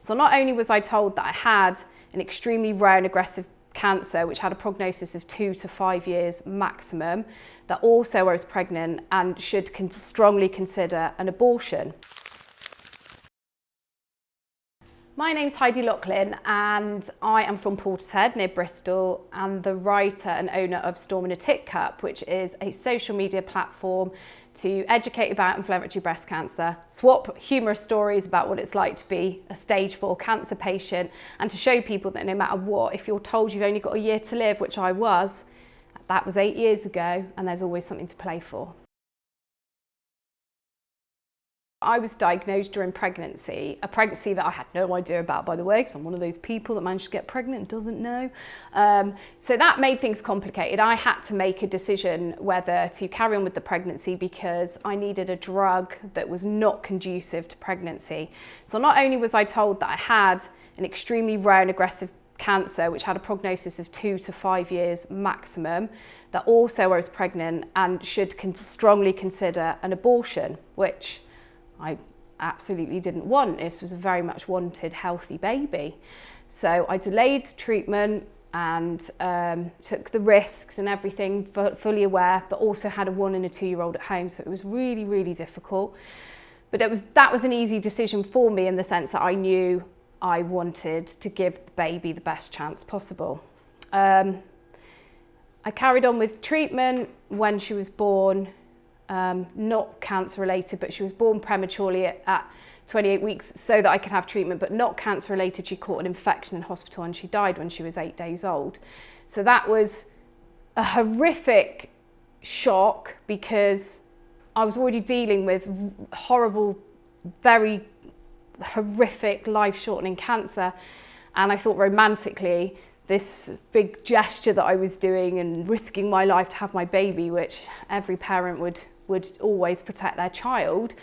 So not only was I told that I had an extremely rare and aggressive cancer, which had a prognosis of 2 to 5 years maximum, that also I was pregnant and should strongly consider an abortion. My name's Heidi and I am from Portishead near Bristol and the writer and owner of Storm in a Tit Cup, which is a social media platform to educate about inflammatory breast cancer, swap humorous stories about what it's like to be a stage 4 cancer patient, and to show people that no matter what, if you're told you've only got a year to live, which I was, that was 8 years ago, and there's always something to play for. I was diagnosed during pregnancy, a pregnancy that I had no idea about, by the way, because I'm one of those people that managed to get pregnant and doesn't know. So that made things complicated. I had to make a decision whether to carry on with the pregnancy because I needed a drug that was not conducive to pregnancy. So not only was I told that I had an extremely rare and aggressive cancer, which had a prognosis of 2 to 5 years maximum, that also I was pregnant and should strongly consider an abortion, which I absolutely didn't want. This was a very much wanted, healthy baby. So I delayed treatment and took the risks and everything, fully aware, but also had a 1 and a 2-year-old at home. So it was really, really difficult. But that was an easy decision for me in the sense that I knew I wanted to give the baby the best chance possible. I carried on with treatment when she was born. Not cancer related, but she was born prematurely at 28 weeks so that I could have treatment, but not cancer related. She caught an infection in hospital and she died when she was 8 days old. So that was a horrific shock because I was already dealing with horrible, very horrific, life-shortening cancer. And I thought romantically, this big gesture that I was doing and risking my life to have my baby, which every parent would always protect their child,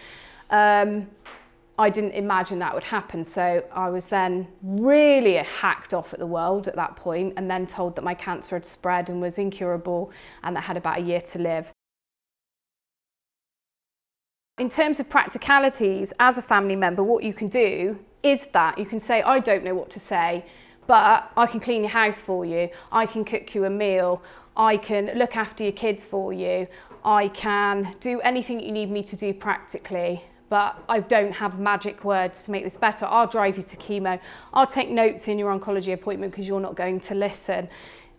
I didn't imagine that would happen. So I was then really hacked off at the world at that point, and then told that my cancer had spread and was incurable and that I had about a year to live. In terms of practicalities, as a family member, what you can do is that you can say, I don't know what to say, but I can clean your house for you, I can cook you a meal, I can look after your kids for you, I can do anything you need me to do practically, but I don't have magic words to make this better. I'll drive you to chemo, I'll take notes in your oncology appointment because you're not going to listen.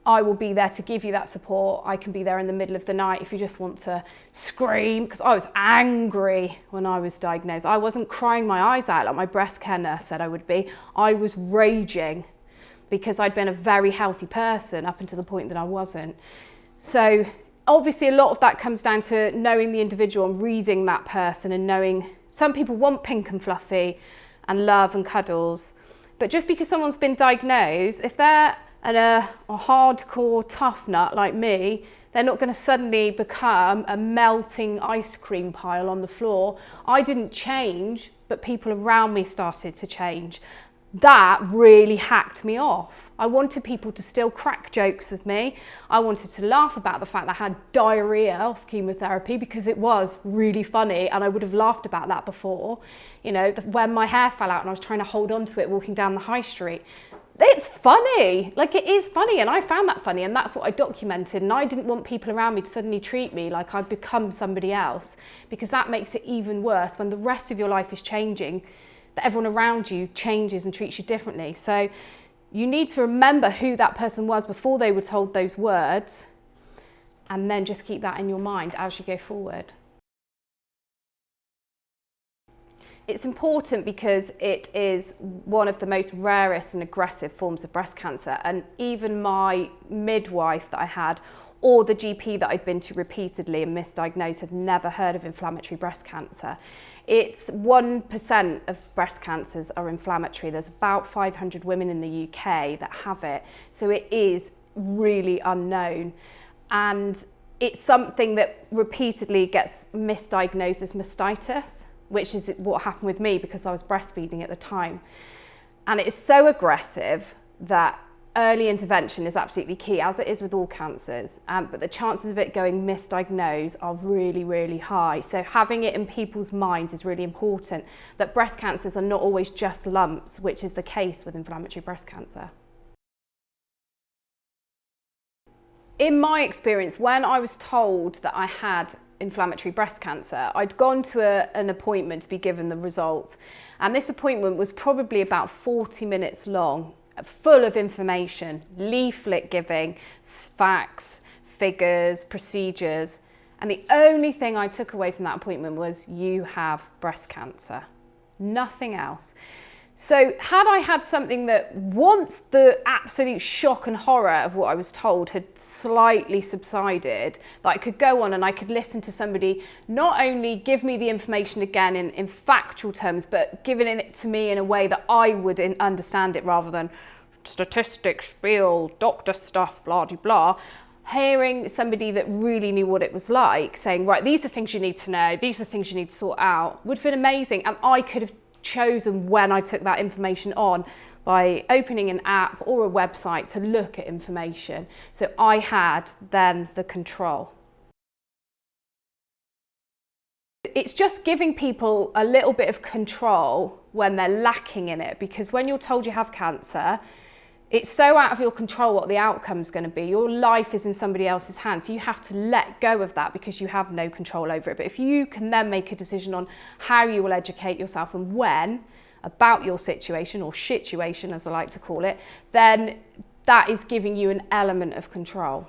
I will be there to give you that support. I can be there in the middle of the night if you just want to scream, because I was angry when I was diagnosed. I wasn't crying my eyes out like my breast care nurse said I would be. I was raging because I'd been a very healthy person up until the point that I wasn't. So obviously a lot of that comes down to knowing the individual and reading that person and knowing some people want pink and fluffy and love and cuddles, but just because someone's been diagnosed, if they're a hardcore tough nut like me, they're not going to suddenly become a melting ice cream pile on the floor. I didn't change, but people around me started to change. That really hacked me off. I wanted people to still crack jokes with me. I wanted to laugh about the fact that I had diarrhea off chemotherapy because it was really funny and I would have laughed about that before. You know, when my hair fell out and I was trying to hold on to it walking down the high street. It's funny, like it is funny, and I found that funny and that's what I documented, and I didn't want people around me to suddenly treat me like I'd become somebody else, because that makes it even worse when the rest of your life is changing, that everyone around you changes and treats you differently. So you need to remember who that person was before they were told those words, and then just keep that in your mind as you go forward. It's important because it is one of the most rarest and aggressive forms of breast cancer, and even my midwife that I had, or the GP that I'd been to repeatedly and misdiagnosed, had never heard of inflammatory breast cancer. It's 1% of breast cancers are inflammatory. There's about 500 women in the UK that have it, so it is really unknown, and it's something that repeatedly gets misdiagnosed as mastitis, which is what happened with me because I was breastfeeding at the time. And it is so aggressive that early intervention is absolutely key, as it is with all cancers, but the chances of it going misdiagnosed are really, really high. So having it in people's minds is really important, that breast cancers are not always just lumps, which is the case with inflammatory breast cancer. In my experience, when I was told that I had inflammatory breast cancer, I'd gone to an appointment to be given the results, and this appointment was probably about 40 minutes long, full of information, leaflet giving, facts, figures, procedures, and the only thing I took away from that appointment was, you have breast cancer, nothing else. So had I had something that, once the absolute shock and horror of what I was told had slightly subsided, that I could go on and I could listen to somebody not only give me the information again in factual terms, but giving it to me in a way that I would understand it, rather than statistics, spiel, doctor stuff, blah, blah, blah. Hearing somebody that really knew what it was like saying, right, these are things you need to know, these are things you need to sort out, would have been amazing. And I could have chosen when I took that information on by opening an app or a website to look at information. So I had then the control. It's just giving people a little bit of control when they're lacking in it, because when you're told you have cancer, it's so out of your control what the outcome's going to be. Your life is in somebody else's hands. So you have to let go of that because you have no control over it. But if you can then make a decision on how you will educate yourself and when about your situation, or shituation as I like to call it, then that is giving you an element of control.